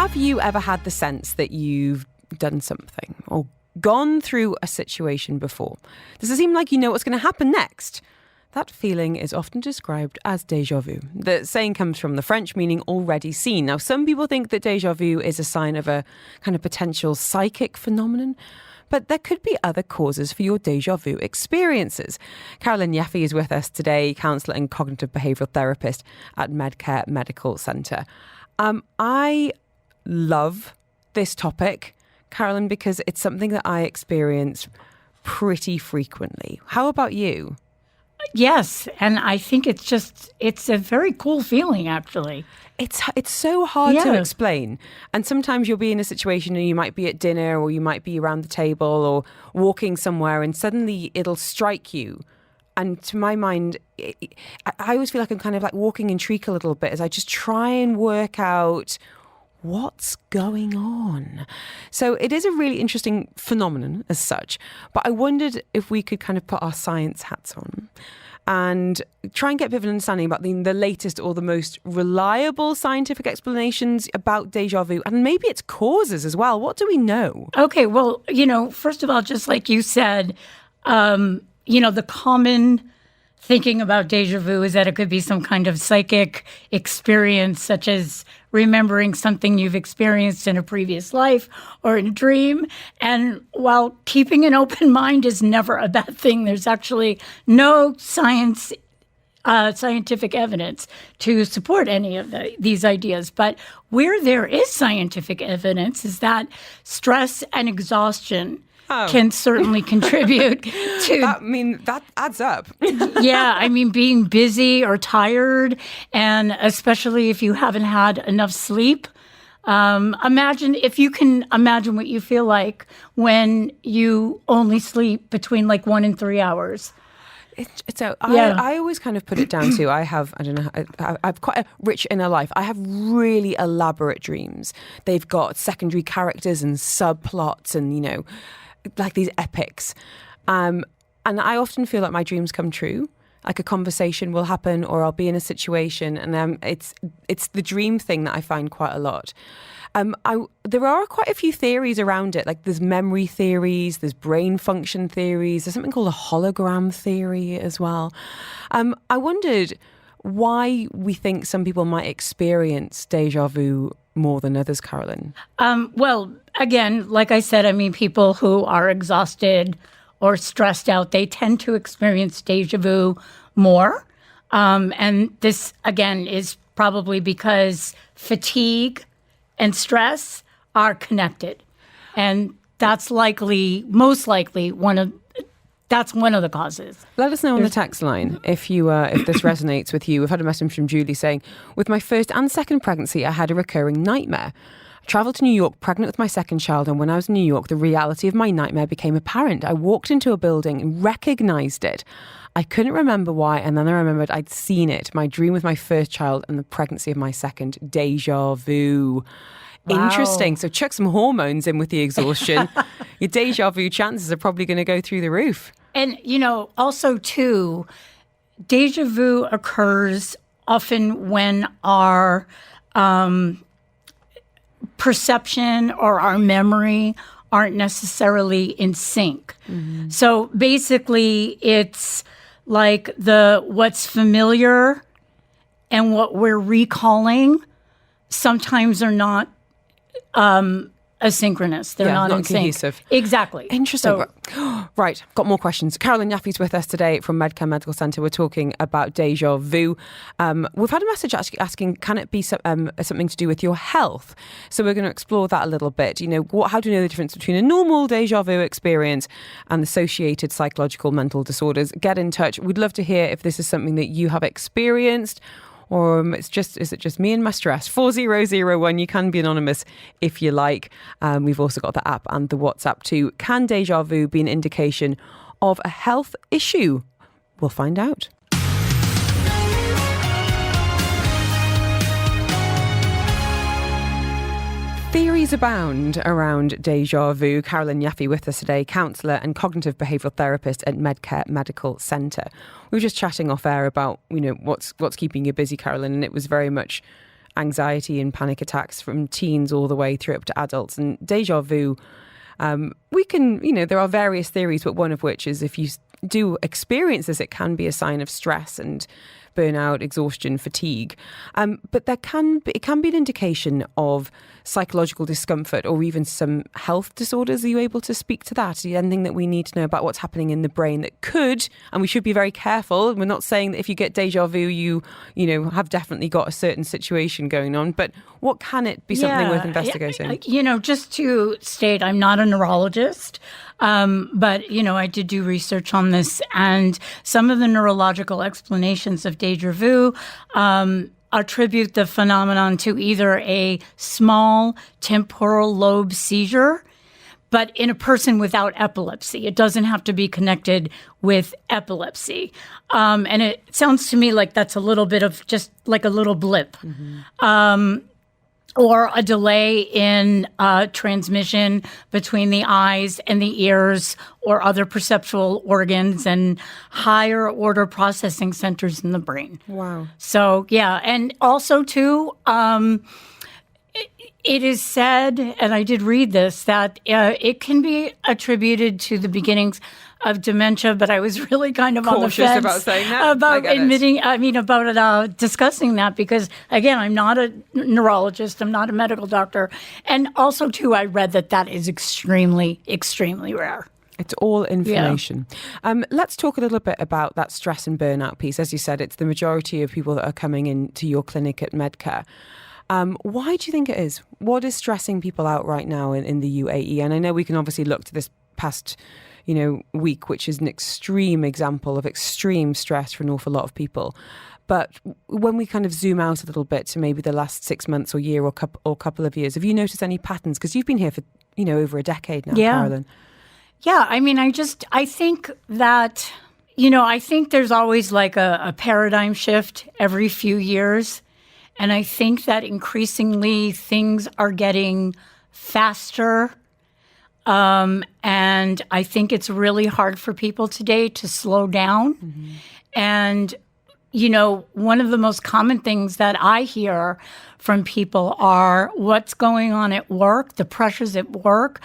Have you ever had the sense that you've done something or gone through a situation before? Does it seem like you know what's going to happen next? That feeling is often described as déjà vu. The saying comes from the French meaning already seen. Now, some people think that déjà vu is a sign of a kind of potential psychic phenomenon, but there could be other causes for your déjà vu experiences. Carolyn Yaffe is with us today, counsellor and cognitive behavioural therapist at Medcare Medical Centre. I love this topic, Carolyn, because it's something that I experience pretty frequently. How about you? Yes, and I think it's a very cool feeling, actually. It's so hard to explain. And sometimes you'll be in a situation and you might be at dinner or you might be around the table or walking somewhere and suddenly it'll strike you. And to my mind, I always feel like I'm kind of like walking in treacle a little bit as I just try and work out what's going on. So it is a really interesting phenomenon as such. But I wondered if we could kind of put our science hats on and try and get a bit of an understanding about the latest or the most reliable scientific explanations about déjà vu and maybe its causes as well. What do we know? Okay, well, first of all, just like you said, the common thinking about déjà vu is that it could be some kind of psychic experience, such as remembering something you've experienced in a previous life or in a dream. And while keeping an open mind is never a bad thing, there's actually no scientific evidence to support any of these ideas. But where there is scientific evidence is that stress and exhaustion can certainly contribute to... that adds up. Yeah, being busy or tired, and especially if you haven't had enough sleep. Imagine what you feel like when you only sleep between 1 and 3 hours. I always kind of put it down to I've quite a rich inner life. I have really elaborate dreams. They've got secondary characters and subplots and, like these epics. And I often feel like my dreams come true. Like a conversation will happen or I'll be in a situation and it's the dream thing that I find quite a lot. There are quite a few theories around it. Like there's memory theories, there's brain function theories, there's something called a hologram theory as well. I wondered why we think some people might experience déjà vu more than others, Carolyn. Well, again, like I said, people who are exhausted or stressed out, they tend to experience déjà vu more. And this, again, is probably because fatigue and stress are connected. And that's most likely one of the causes. Let us know on the text line if this resonates with you. We've had a message from Julie saying, with my first and second pregnancy, I had a recurring nightmare. I travelled to New York pregnant with my second child, and when I was in New York, the reality of my nightmare became apparent. I walked into a building and recognised it. I couldn't remember why, and then I remembered I'd seen it. My dream with my first child and the pregnancy of my second. Déjà vu. Wow. Interesting. So chuck some hormones in with the exhaustion. Your déjà vu chances are probably going to go through the roof. And, also, too, déjà vu occurs often when our perception or our memory aren't necessarily in sync. Mm-hmm. So basically, it's like what's familiar and what we're recalling sometimes are not asynchronous. They're not in sync. Cohesive. Exactly. Interesting. Right. Got more questions. Carolyn Yaffe's with us today from Medcare Medical Centre. We're talking about déjà vu. We've had a message asking, can it be something to do with your health? So we're going to explore that a little bit. How do you know the difference between a normal déjà vu experience and associated psychological mental disorders? Get in touch. We'd love to hear if this is something that you have experienced, or is it just me and my stress? 4001, you can be anonymous if you like. We've also got the app and the WhatsApp too. Can déjà vu be an indication of a health issue? We'll find out. Theories abound around déjà vu. Carolyn Yaffe with us today, counsellor and cognitive behavioural therapist at Medcare Medical Centre. We were just chatting off air about, what's keeping you busy, Carolyn, and it was very much anxiety and panic attacks from teens all the way through up to adults. And déjà vu, we can, there are various theories, but one of which is if you do experience this, it can be a sign of stress and burnout, exhaustion, fatigue. But it can be an indication of psychological discomfort or even some health disorders. Are you able to speak to that? Is there anything that we need to know about what's happening in the brain that could, and we should be very careful. We're not saying that if you get déjà vu, you have definitely got a certain situation going on, but what can it be something worth investigating? Just to state, I'm not a neurologist, but, I did do research on this, and some of the neurological explanations of déjà vu attribute the phenomenon to either a small temporal lobe seizure, but in a person without epilepsy. It doesn't have to be connected with epilepsy. And it sounds to me like that's a little bit of just like a little blip. Or a delay in transmission between the eyes and the ears or other perceptual organs and higher order processing centers in the brain. Wow. So, yeah. And also, too, it is said, and I did read this, that it can be attributed to the beginnings of dementia, but I was really kind of on the fence about saying that. About discussing that, because again, I'm not a neurologist, I'm not a medical doctor, and also too, I read that is extremely, extremely rare. It's all information. Yeah. Let's talk a little bit about that stress and burnout piece. As you said, it's the majority of people that are coming into your clinic at Medcare. Why do you think it is? What is stressing people out right now in the UAE? And I know we can obviously look to this past week, which is an extreme example of extreme stress for an awful lot of people. But when we kind of zoom out a little bit to maybe the last 6 months or year or couple of years, have you noticed any patterns? Because you've been here for, over a decade now, Carolyn. Yeah, I mean, I think that, I think there's always like a paradigm shift every few years. And I think that increasingly things are getting faster. And I think it's really hard for people today to slow down. Mm-hmm. And, one of the most common things that I hear from people are what's going on at work, the pressures at work.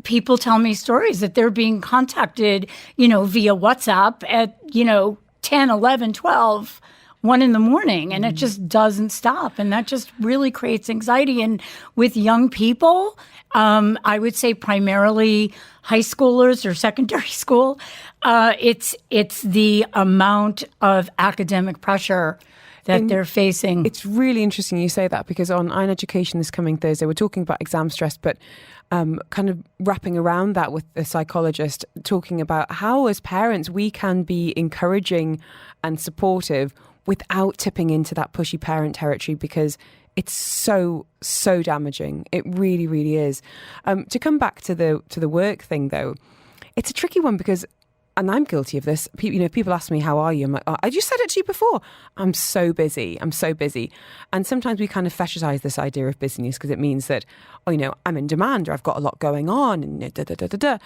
People tell me stories that they're being contacted, via WhatsApp at, 10, 11, 12, 1 in the morning, and it just doesn't stop. And that just really creates anxiety. And with young people, I would say primarily high schoolers or secondary school, it's the amount of academic pressure that they're facing. It's really interesting you say that, because on Iron Education this coming Thursday, we're talking about exam stress, but kind of wrapping around that with a psychologist, talking about how as parents we can be encouraging and supportive without tipping into that pushy parent territory, because it's so damaging. It really, really is. To come back to the work thing, though, it's a tricky one because, and I'm guilty of this. People ask me, "How are you?" I'm like, "Oh, I just said it to you before. I'm so busy. And sometimes we kind of fetishize this idea of busyness because it means that, I'm in demand or I've got a lot going on and da da da da da.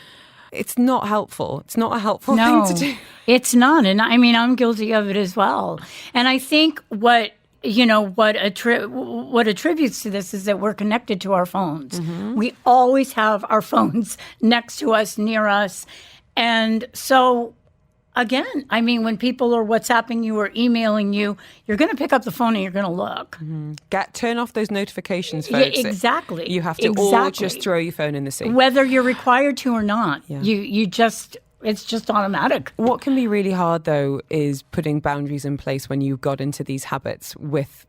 It's not helpful. It's not a helpful thing to do. It's not. And I mean, I'm guilty of it as well. And I think what attributes to this is that we're connected to our phones. Mm-hmm. We always have our phones next to us, near us. And so, again, I mean, when people are WhatsApping you or emailing you, you're going to pick up the phone and you're going to look. Mm-hmm. Turn off those notifications, folks. Yeah, exactly. You have to all just throw your phone in the sea. Whether you're required to or not. Yeah. It's just automatic. What can be really hard, though, is putting boundaries in place when you've got into these habits with,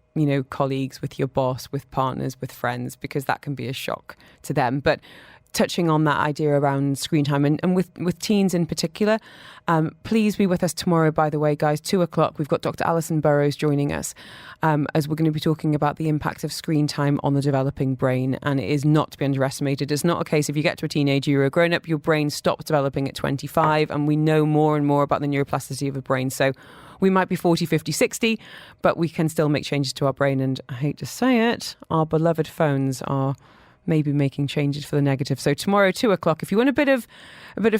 colleagues, with your boss, with partners, with friends, because that can be a shock to them. But touching on that idea around screen time and with teens in particular, please be with us tomorrow, by the way, guys, 2:00. We've got Dr. Alison Burrows joining us as we're going to be talking about the impact of screen time on the developing brain. And it is not to be underestimated. It's not a case if you get to a teenager, you're a grown up, your brain stops developing at 25. And we know more and more about the neuroplasticity of the brain. So we might be 40, 50, 60, but we can still make changes to our brain. And I hate to say it, our beloved phones are maybe making changes for the negative. So tomorrow, 2:00, if you want a bit of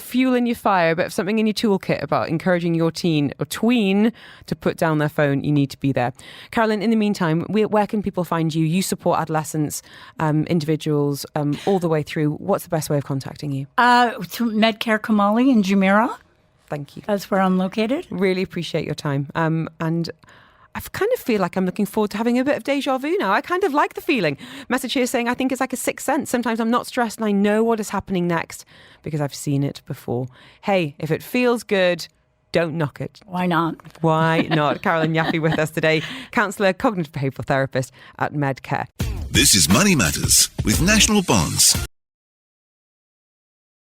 fuel in your fire, a bit of something in your toolkit about encouraging your teen or tween to put down their phone, you need to be there. Carolyn, in the meantime, where can people find you? You support adolescents, individuals, all the way through. What's the best way of contacting you? To Medcare Kamali in Jumeirah. Thank you. That's where I'm located. Really appreciate your time. And I kind of feel like I'm looking forward to having a bit of déjà vu now. I kind of like the feeling. Message here saying I think it's like a sixth sense. Sometimes I'm not stressed and I know what is happening next because I've seen it before. Hey, if it feels good, don't knock it. Why not? Why not? Carolyn Yaffe with us today, counsellor, cognitive behavioural therapist at Medcare. This is Money Matters with National Bonds.